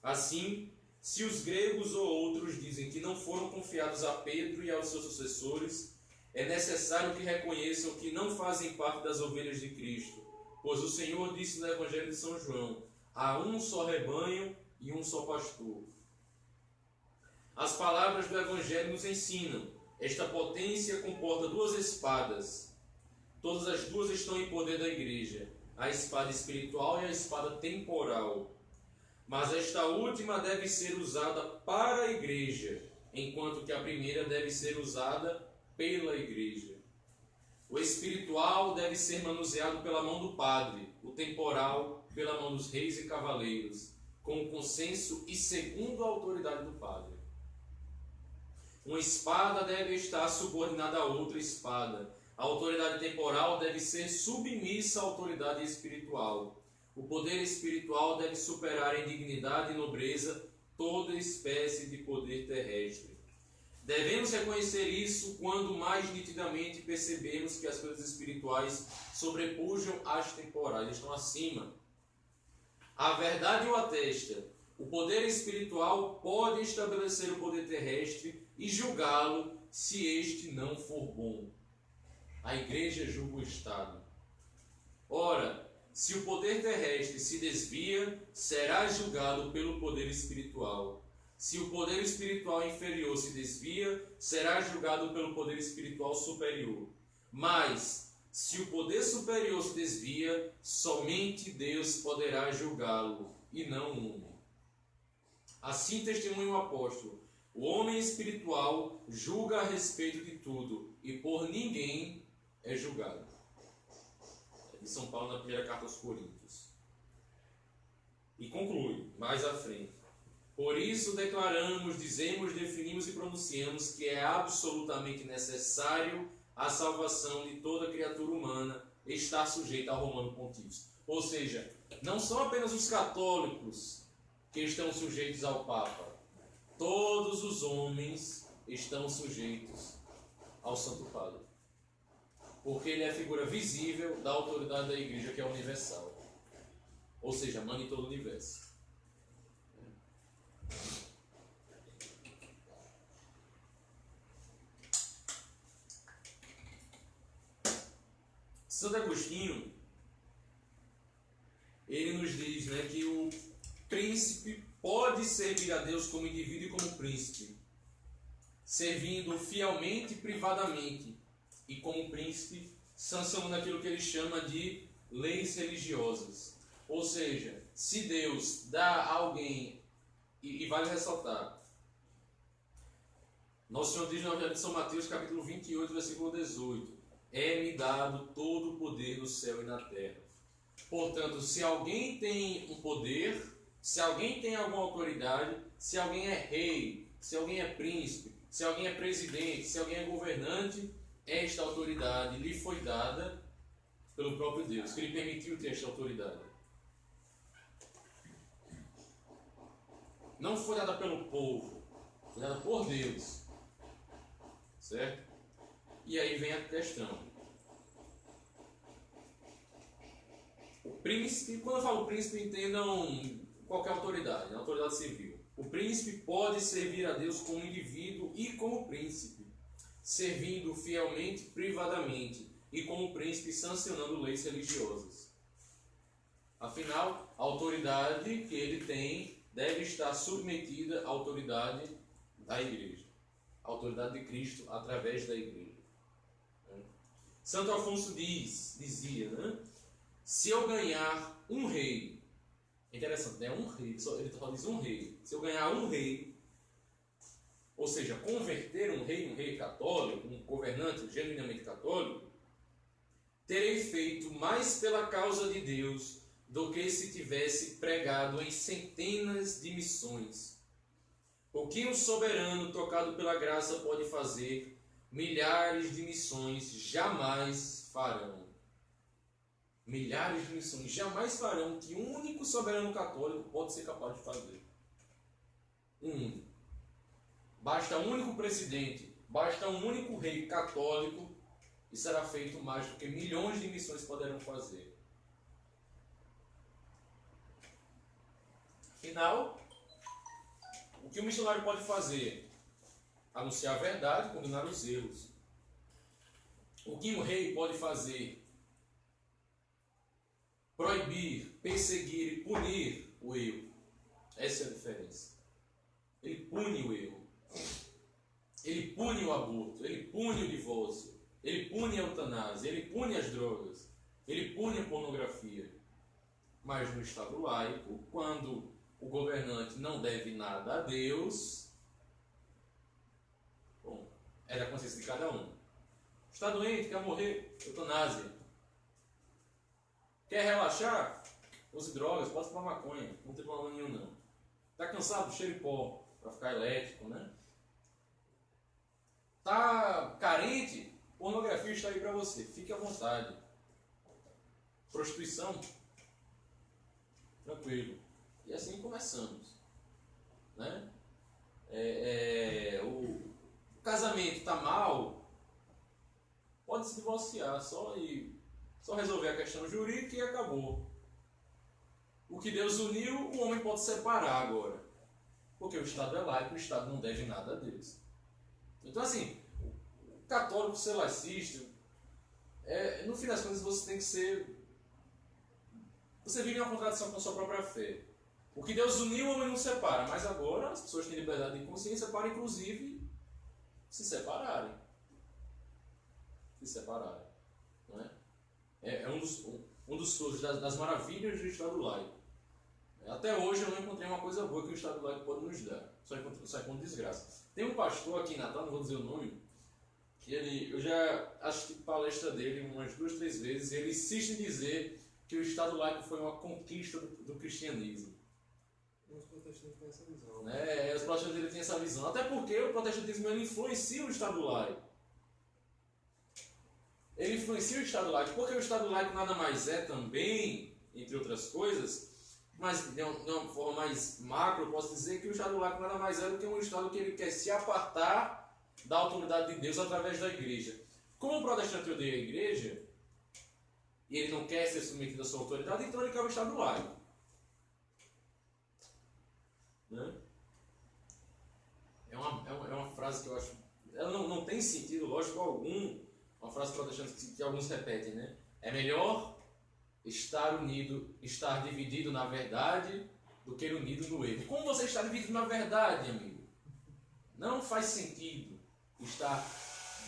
Assim, se os gregos ou outros dizem que não foram confiados a Pedro e aos seus sucessores, é necessário que reconheçam que não fazem parte das ovelhas de Cristo, pois o Senhor disse no Evangelho de São João: há um só rebanho e um só pastor. As palavras do Evangelho nos ensinam: esta potência comporta duas espadas. Todas as duas estão em poder da igreja, a espada espiritual e a espada temporal. Mas esta última deve ser usada para a igreja, enquanto que a primeira deve ser usada pela igreja. O espiritual deve ser manuseado pela mão do padre, o temporal pela mão dos reis e cavaleiros, com o consenso e segundo a autoridade do padre. Uma espada deve estar subordinada a outra espada. A autoridade temporal deve ser submissa à autoridade espiritual. O poder espiritual deve superar em dignidade e nobreza toda espécie de poder terrestre. Devemos reconhecer isso quando mais nitidamente percebemos que as coisas espirituais sobrepujam as temporais, estão acima. A verdade o atesta. O poder espiritual pode estabelecer o poder terrestre e julgá-lo se este não for bom. A igreja julga o Estado. Ora, se o poder terrestre se desvia, será julgado pelo poder espiritual. Se o poder espiritual inferior se desvia, será julgado pelo poder espiritual superior. Mas, se o poder superior se desvia, somente Deus poderá julgá-lo, e não o homem. Assim testemunha o apóstolo: o homem espiritual julga a respeito de tudo, e por ninguém é julgado. De São Paulo, na primeira carta aos Coríntios. E conclui, mais à frente: por isso declaramos, dizemos, definimos e pronunciamos que é absolutamente necessário a salvação de toda criatura humana estar sujeita ao Romano Pontífice. Ou seja, não são apenas os católicos que estão sujeitos ao Papa. Todos os homens estão sujeitos ao Santo Padre. Porque ele é a figura visível da autoridade da igreja, que é universal. Ou seja, manda em todo o universo. Santo Agostinho, ele nos diz, né, que o príncipe pode servir a Deus como indivíduo e como príncipe, servindo fielmente e privadamente, e como príncipe, sancionando aquilo que ele chama de leis religiosas. Ou seja, se Deus dá a alguém, e vale ressaltar, Nosso Senhor diz no Evangelho de São Mateus, capítulo 28, versículo 18: é-me dado todo o poder no céu e na terra. Portanto, se alguém tem um poder, se alguém tem alguma autoridade, se alguém é rei, se alguém é príncipe, se alguém é presidente, se alguém é governante, esta autoridade lhe foi dada pelo próprio Deus, que ele permitiu ter esta autoridade. Não foi dada pelo povo, foi dada por Deus. Certo? E aí vem a questão. O príncipe, quando eu falo príncipe, entendam qualquer autoridade, autoridade civil. O príncipe pode servir a Deus como indivíduo e como príncipe, servindo fielmente privadamente, e como príncipe sancionando leis religiosas. Afinal, a autoridade que ele tem deve estar submetida à autoridade da igreja, a autoridade de Cristo através da igreja. Santo Afonso dizia, né? Se eu ganhar um rei, é interessante, né? Um rei, ele só diz um rei. Se eu ganhar um rei, ou seja, converter um rei católico, um governante genuinamente católico, terei feito mais pela causa de Deus do que se tivesse pregado em centenas de missões. O que um soberano tocado pela graça pode fazer, milhares de missões jamais farão. Milhares de missões jamais farão o que um único soberano católico pode ser capaz de fazer. Basta um único presidente, basta um único rei católico e será feito mais do que milhões de missões poderão fazer. Afinal, o que o missionário pode fazer? Anunciar a verdade, condenar os erros. O que um rei pode fazer? Proibir, perseguir e punir o erro. Essa é a diferença. Ele pune o erro. Ele pune o aborto. Ele pune o divórcio. Ele pune a eutanásia. Ele pune as drogas. Ele pune a pornografia. Mas no Estado laico, quando o governante não deve nada a Deus, bom, é da consciência de cada um. Está doente, quer morrer, eutanásia. Quer relaxar? Use drogas, pode fumar maconha, não tem problema nenhum não. Está cansado? Cheire pó, para ficar elétrico, né? Está carente? Pornografia está aí para você, fique à vontade. Prostituição? Tranquilo. E assim começamos. Né? O casamento está mal, pode se divorciar, só resolver a questão jurídica e acabou. O que Deus uniu, o homem pode separar agora. Porque o Estado é laico, o Estado não deve nada a Deus. Então assim, o católico ser laicista, no fim das contas você tem que ser... Você vive uma contradição com a sua própria fé. O que Deus uniu, o homem não separa. Mas agora as pessoas têm liberdade de consciência para, inclusive, se separarem. Não é? É um dos frutos das maravilhas do Estado laico. Até hoje eu não encontrei uma coisa boa que o Estado laico pode nos dar. Só encontro desgraça. Tem um pastor aqui em Natal, não vou dizer o nome, que eu já assisti palestra dele umas 2, 3 vezes, e ele insiste em dizer que o Estado laico foi uma conquista do cristianismo. Os protestantes têm essa visão. Os protestantes têm essa visão. Até porque o protestantismo ele influencia o Estado laico. Ele influencia o Estado laico, porque o Estado laico nada mais é também, entre outras coisas, mas de uma forma mais macro, eu posso dizer que o Estado laico nada mais é do que um Estado que ele quer se apartar da autoridade de Deus através da igreja. Como o protestante odeia a igreja, e ele não quer ser submetido à sua autoridade, então ele quer o Estado laico. Né? É uma frase que eu acho... Ela não tem sentido, lógico, algum. Uma frase protestante que alguns repetem, né? É melhor estar unido, estar dividido na verdade, do que unido no erro. Como você está dividido na verdade, amigo? Não faz sentido estar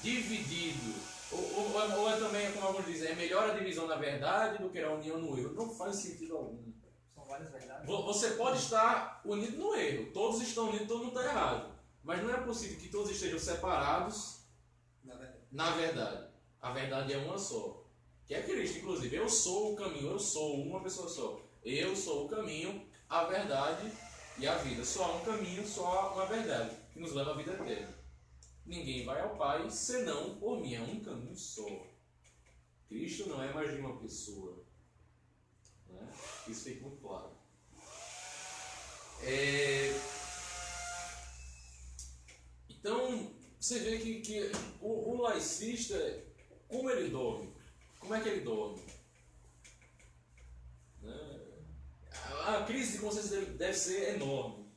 dividido. Ou é também, como alguns dizem, é melhor a divisão na verdade do que a união no erro. Não faz sentido algum. São várias verdades. Você pode estar unido no erro. Todos estão unidos, todo mundo está errado. Mas não é possível que todos estejam separados na verdade. A verdade é uma só. Que é Cristo, inclusive. Eu sou o caminho, eu sou uma pessoa só. Eu sou o caminho, a verdade e a vida. Só há um caminho, só há uma verdade, que nos leva à vida eterna. Ninguém vai ao Pai senão por mim. É um caminho só. Cristo não é mais de uma pessoa. Né? Isso fica muito claro. Então, você vê que o laicista, como ele dorme? Como é que ele dorme? Né? A crise de consciência deve ser enorme.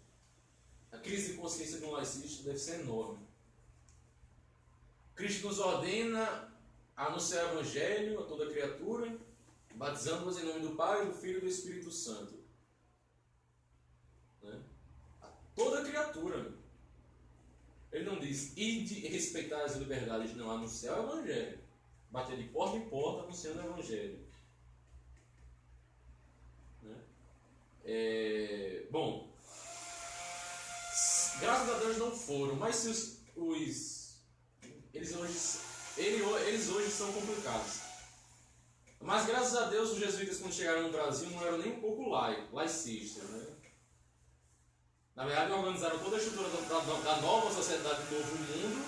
A crise de consciência de um laicista deve ser enorme. Cristo nos ordena a anunciar o Evangelho a toda criatura, batizando-os em nome do Pai, do Filho e do Espírito Santo. Né? A toda criatura. Ele não diz, ide e respeitar as liberdades, não, anunciar o Evangelho. Bater de porta em porta anunciando o Evangelho. Né? Bom, graças a Deus não foram, mas se eles hoje são complicados. Mas graças a Deus os jesuítas, quando chegaram no Brasil, não eram nem um pouco laicistas. Né? Na verdade, organizaram toda a estrutura da nova sociedade do Novo Mundo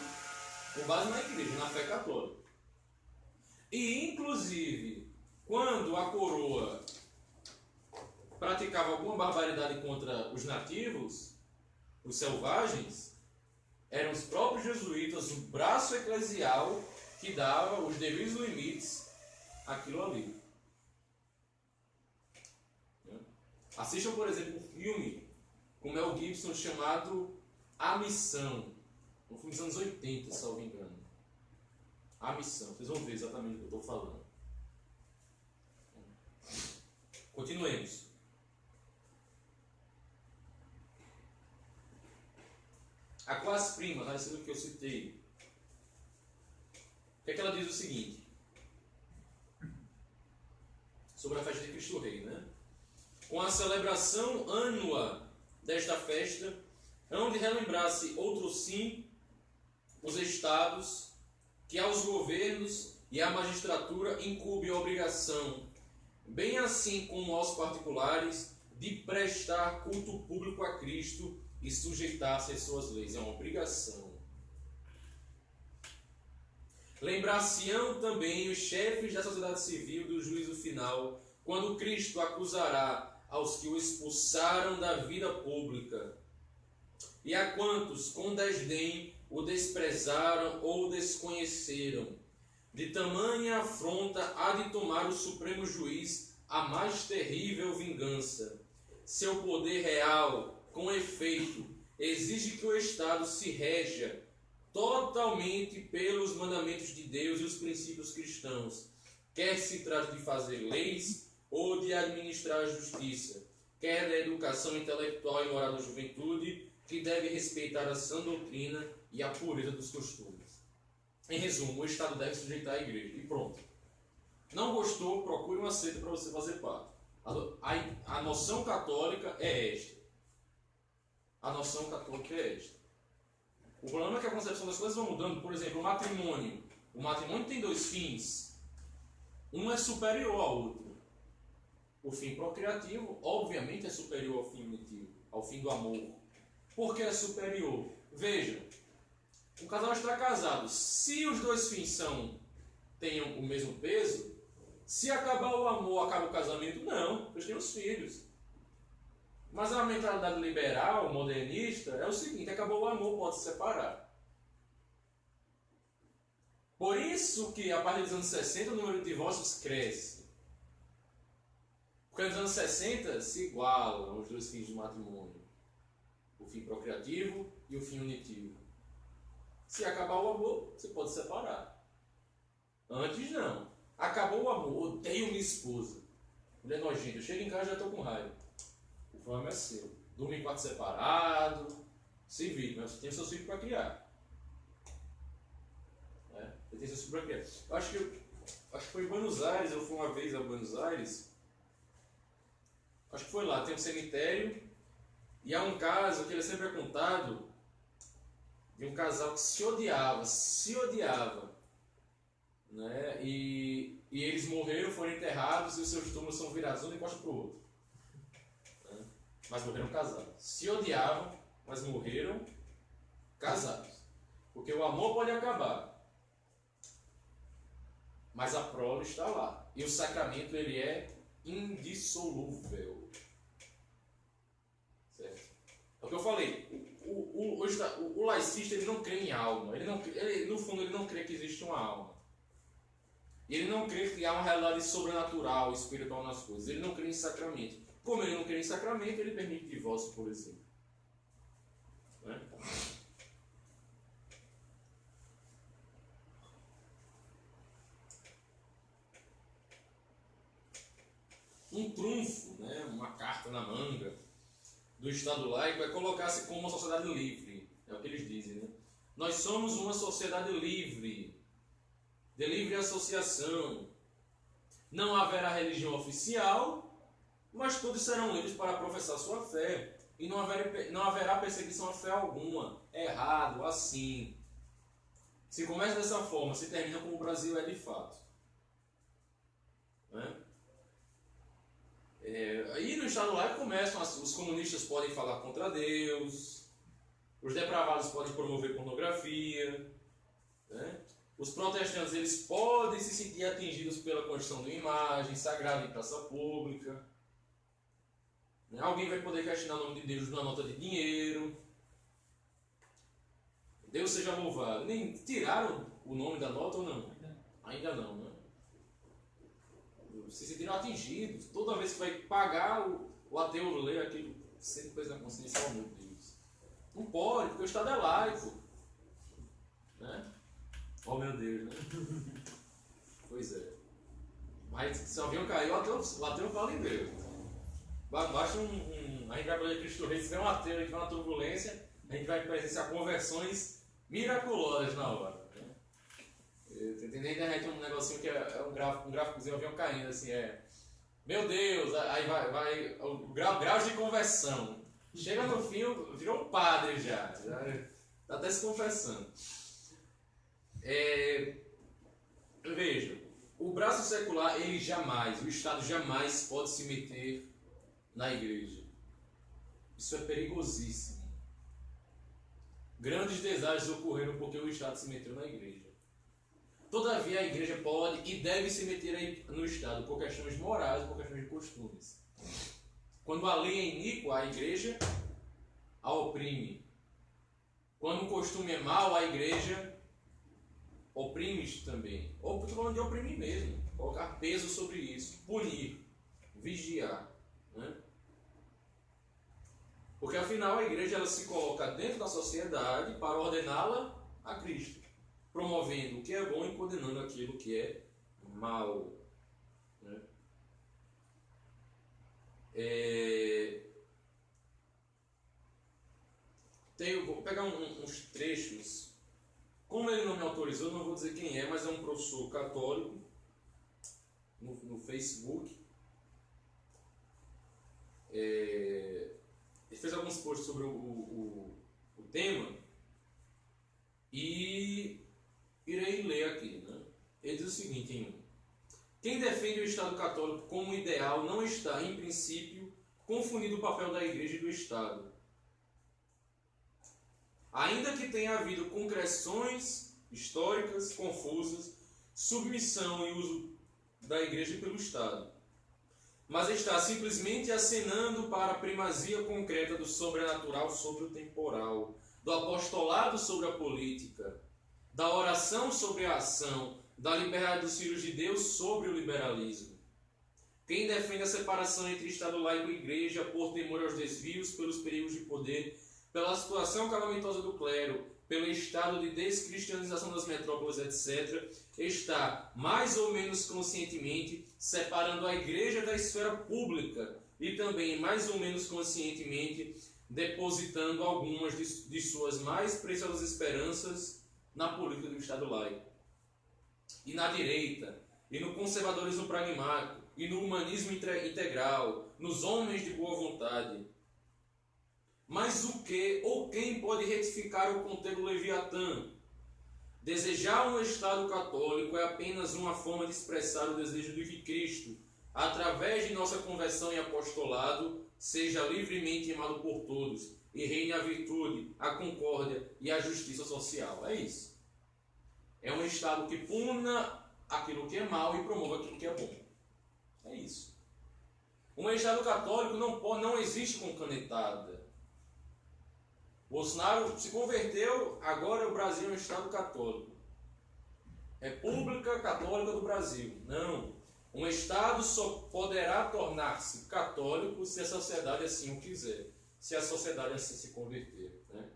com base na igreja, na fé católica. E, inclusive, quando a coroa praticava alguma barbaridade contra os nativos, os selvagens, eram os próprios jesuítas, o braço eclesial, que dava os devidos limites àquilo ali. Assistam, por exemplo, um filme com Mel Gibson chamado A Missão. Um filme dos anos 80, se não me engano. A Missão. Vocês vão ver exatamente o que eu estou falando. Continuemos. A classe prima, tá? Isso é o que eu citei. O que é que ela diz o seguinte? Sobre a festa de Cristo Rei, né? Com a celebração ânua desta festa, hão de relembrar-se outrossim os estados que aos governos e à magistratura incumbe a obrigação, bem assim como aos particulares, de prestar culto público a Cristo e sujeitar-se às suas leis. É uma obrigação. Lembrar-se-ão também os chefes da sociedade civil do juízo final, quando Cristo acusará aos que o expulsaram da vida pública, e a quantos com desdém o desprezaram ou desconheceram. De tamanha afronta há de tomar o Supremo Juiz a mais terrível vingança. Seu poder real, com efeito, exige que o Estado se reja totalmente pelos mandamentos de Deus e os princípios cristãos, quer se trate de fazer leis ou de administrar a justiça, quer da educação intelectual e moral da juventude, que deve respeitar a sã doutrina e a pureza dos costumes. Em resumo, o Estado deve sujeitar a igreja. E pronto. Não gostou, procure uma seita para você fazer parte. A noção católica é esta. A noção católica é esta. O problema é que a concepção das coisas vai mudando. Por exemplo, o matrimônio. O matrimônio tem dois fins. Um é superior ao outro. O fim procriativo, obviamente, é superior ao fim unitivo, ao fim do amor. Por que é superior? Veja, o casal está casado. Se os dois fins tenham o mesmo peso, se acabar o amor, acaba o casamento? Não, eles têm os filhos. Mas a mentalidade liberal, modernista, é o seguinte: acabou o amor, pode se separar. Por isso que a partir dos anos 60 o número de divórcios cresce. Porque nos anos 60 se igualam os dois fins do matrimônio. O fim procriativo e o fim unitivo. Se acabar o amor, você pode separar. Antes não. Acabou o amor, odeio minha esposa. Mulher nojenta, eu chego em casa e já estou com raiva. O problema é seu. Dorme em quarto separado, se vira, mas você tem seus filhos para criar. Você tem seus filhos para criar. Eu acho que foi em Buenos Aires, eu fui uma vez a Buenos Aires. Acho que foi lá, tem um cemitério. E há um caso que ele sempre é contado de um casal que se odiava. Né? E eles morreram, foram enterrados e os seus túmulos são virados um de costa para o outro. Né? Mas morreram casados. Se odiavam, mas morreram casados. Porque o amor pode acabar, mas a prole está lá. E o sacramento, ele é indissolúvel. Certo? É o que eu falei. O laicista, ele não crê em alma. No fundo, ele não crê que existe uma alma. Ele não crê que há uma realidade sobrenatural, espiritual nas coisas. Ele não crê em sacramento. Como ele não crê em sacramento, ele permite divórcio, por exemplo. Né? Um trunfo, né, uma carta na manga do Estado laico é colocar-se como uma sociedade livre. É o que eles dizem, né? Nós somos uma sociedade livre, de livre associação. Não haverá religião oficial, mas todos serão livres para professar sua fé. E não haverá perseguição à fé alguma. É errado, assim. Se começa dessa forma, se termina como o Brasil é de fato. Né? Aí no Estado laico começam, os comunistas podem falar contra Deus, os depravados podem promover pornografia, né? Os protestantes, eles podem se sentir atingidos pela construção de uma imagem sagrada em praça pública. Né? Alguém vai poder questionar o nome de Deus numa nota de dinheiro. Deus seja louvado. Nem tiraram o nome da nota ou não? Ainda não, né? Se sentiram atingidos. Toda vez que vai pagar, o ateu lê aquilo, sempre coisa na consciência, oh meu Deus. Não pode, porque o Estado é laico. Né? Oh meu Deus, né? Pois é. Mas se o avião caiu, o ateu fala em Deus. Basta a gente vai poder Cristo Rei, se tiver um ateu, a gente vai na turbulência, a gente vai presenciar conversões miraculosas na hora. Tem na internet um negocinho que é um gráficozinho, um avião caindo, assim, meu Deus, aí vai o grau de conversão. Chega no fim, virou um padre já tá até se confessando. Veja, o braço secular, o Estado jamais pode se meter na igreja. Isso é perigosíssimo. Grandes desastres ocorreram porque o Estado se meteu na igreja. Todavia, a igreja pode e deve se meter no Estado por questões morais, por questões de costumes. Quando a lei é iníqua, a igreja a oprime. Quando o costume é mau, a igreja oprime também. Ou estou falando de oprimir mesmo. Colocar peso sobre isso. Punir. Vigiar. Né? Porque afinal a igreja ela se coloca dentro da sociedade para ordená-la a Cristo. Promovendo o que é bom e condenando aquilo que é mal. Né? Vou pegar uns trechos. Como ele não me autorizou, não vou dizer quem é, mas é um professor católico no Facebook. Ele fez alguns posts sobre o tema e irei ler aqui. Né? Ele diz o seguinte em um: quem defende o Estado católico como ideal não está, em princípio, confundindo o papel da Igreja e do Estado. Ainda que tenha havido concreções históricas confusas, submissão e uso da Igreja pelo Estado, mas está simplesmente acenando para a primazia concreta do sobrenatural sobre o temporal, do apostolado sobre a política, da oração sobre a ação, da liberdade dos filhos de Deus sobre o liberalismo. Quem defende a separação entre Estado laico e Igreja por temor aos desvios, pelos perigos de poder, pela situação calamitosa do clero, pelo estado de descristianização das metrópoles, etc., está, mais ou menos conscientemente, separando a Igreja da esfera pública e também, mais ou menos conscientemente, depositando algumas de suas mais preciosas esperanças na política do Estado laico. E na direita, e no conservadorismo pragmático, e no humanismo integral, nos homens de boa vontade. Mas o que ou quem pode retificar o conteúdo Leviatã? Desejar um Estado católico é apenas uma forma de expressar o desejo de que Cristo, através de nossa conversão e apostolado, seja livremente amado por todos e reine a virtude, a concórdia e a justiça social. É isso. É um Estado que puna aquilo que é mal e promova aquilo que é bom. É isso. Um Estado católico não existe com canetada. Bolsonaro se converteu, agora o Brasil é um Estado católico. República Católica do Brasil. Não. Um Estado só poderá tornar-se católico se a sociedade assim o quiser. Se a sociedade assim se converter. Né?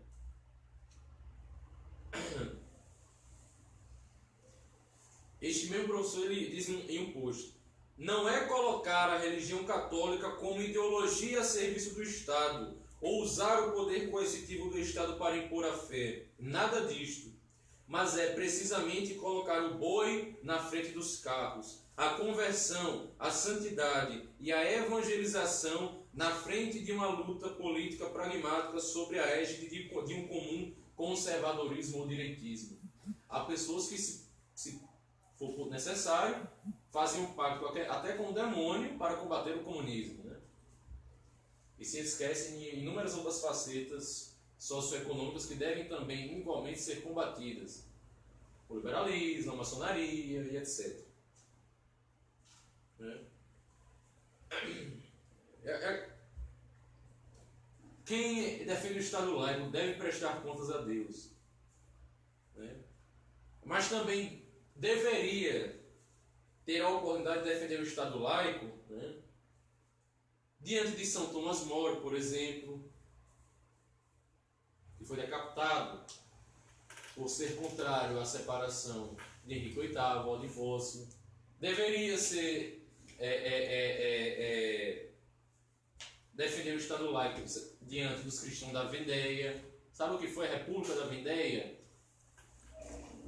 Este mesmo professor ele diz em um post: não é colocar a religião católica como ideologia a serviço do Estado, ou usar o poder coercitivo do Estado para impor a fé. Nada disto. Mas é precisamente colocar o boi na frente dos carros, a conversão, a santidade e a evangelização na frente de uma luta política pragmática sobre a égide de um comum conservadorismo ou direitismo. Há pessoas que, se for necessário, fazem um pacto até com o demônio para combater o comunismo. Né? E se esquecem de inúmeras outras facetas socioeconômicas que devem também igualmente ser combatidas. O liberalismo, a maçonaria e etc. Quem defende o Estado laico deve prestar contas a Deus. Né? Mas também deveria ter a oportunidade de defender o Estado laico, né? Diante de São Tomás More, por exemplo, que foi decapitado por ser contrário à separação de Henrique VIII, ao divórcio. Deveria ser defender o Estado laico diante dos cristãos da Vendéia. Sabe o que foi a República da Vendéia?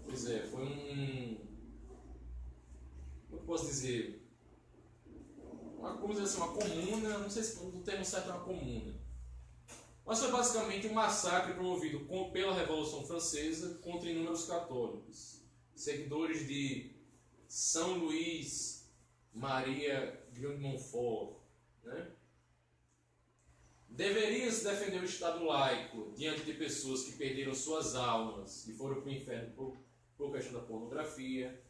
Pois é, foi como eu posso dizer? Vamos dizer assim, uma comuna, não sei se o termo certo é uma comuna. Mas foi basicamente um massacre promovido pela Revolução Francesa contra inúmeros católicos, seguidores de São Luís Maria de Montfort. Né? Deveria-se defender o Estado laico diante de pessoas que perderam suas almas e foram para o inferno por questão da pornografia,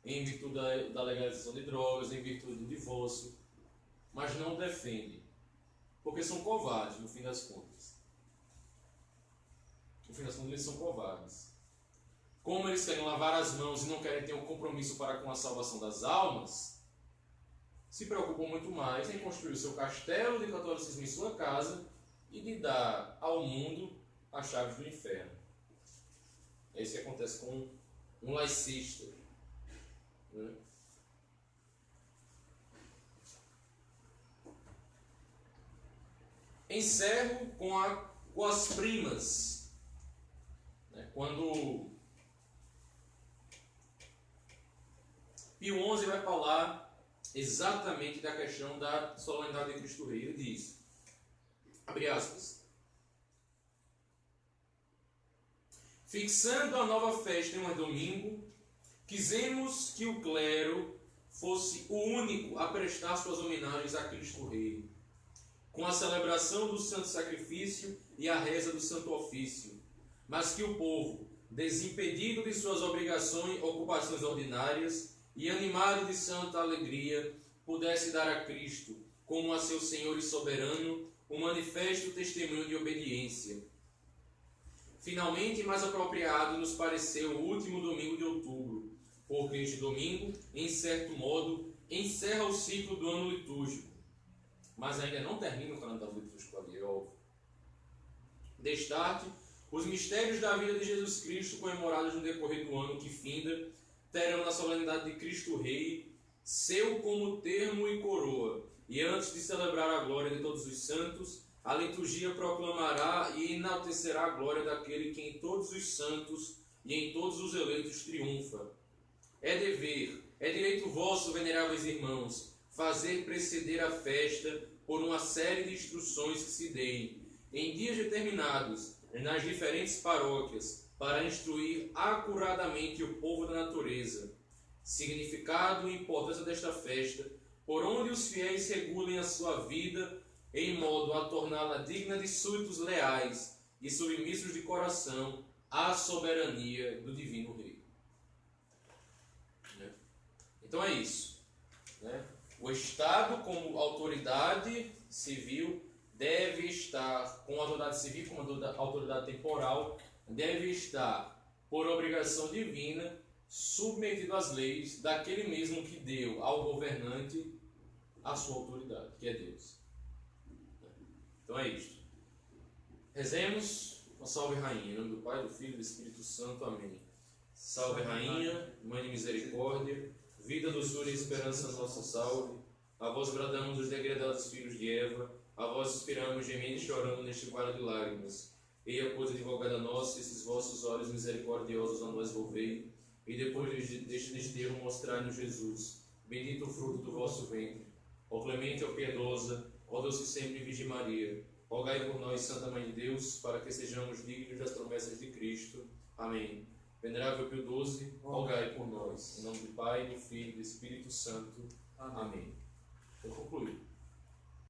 em virtude da legalização de drogas, em virtude do divórcio, mas não defende, porque são covardes, no fim das contas. No fim das contas, eles são covardes. Como eles querem lavar as mãos e não querem ter um compromisso para com a salvação das almas, se preocupam muito mais em construir o seu castelo de catolicismo em sua casa e de dar ao mundo as chaves do inferno. É isso que acontece com um laicista. Né? Encerro com as primas. Né? Quando Pio XI vai falar exatamente da questão da solenidade de Cristo Rei, ele diz, abre aspas, fixando a nova festa em um domingo, quisemos que o clero fosse o único a prestar suas homenagens a Cristo Rei, com a celebração do Santo Sacrifício e a reza do Santo Ofício, mas que o povo, desimpedido de suas ocupações ordinárias e animado de santa alegria, pudesse dar a Cristo, como a seu Senhor e soberano, um manifesto testemunho de obediência. Finalmente, mais apropriado nos pareceu o último domingo de outubro, porque este domingo, em certo modo, encerra o ciclo do ano litúrgico, mas ainda não termina o calendário litúrgico ali, é óbvio. Destarte, os mistérios da vida de Jesus Cristo, comemorados no decorrer do ano que finda, terão na solenidade de Cristo Rei, seu como termo e coroa, e antes de celebrar a glória de todos os santos, a liturgia proclamará e enaltecerá a glória daquele que em todos os santos e em todos os eleitos triunfa. É dever, é direito vosso, veneráveis irmãos, fazer preceder a festa por uma série de instruções que se deem, em dias determinados, nas diferentes paróquias, para instruir acuradamente o povo da natureza. Significado e importância desta festa, por onde os fiéis regulem a sua vida, em modo a torná-la digna de súditos leais e submissos de coração à soberania do Divino Rei. Então é isso, né? O Estado, como autoridade civil, deve estar, com autoridade civil, como autoridade temporal, deve estar, por obrigação divina, submetido às leis daquele mesmo que deu ao governante a sua autoridade, que é Deus. Então é isto. Rezemos com a Salve Rainha, em nome do Pai, do Filho e do Espírito Santo. Amém. Salve Rainha, Mãe de Misericórdia, vida, doçura e esperança nossa salve. A vós bradamos os degredados filhos de Eva, a vós suspiramos, gemendo e chorando neste vale de lágrimas. Eia, pois, advogada nossa, esses vossos olhos misericordiosos a nós volvei, e depois deste desterro mostrai-nos Jesus, bendito o fruto do vosso ventre. Ó clemente, ó piedosa, ó doce sempre Virgem Maria, rogai por nós, Santa Mãe de Deus, para que sejamos dignos das promessas de Cristo. Amém. Venerável Pio XII, rogai por nós. Em nome do Pai, do Filho e do Espírito Santo. Amém. Vou concluir.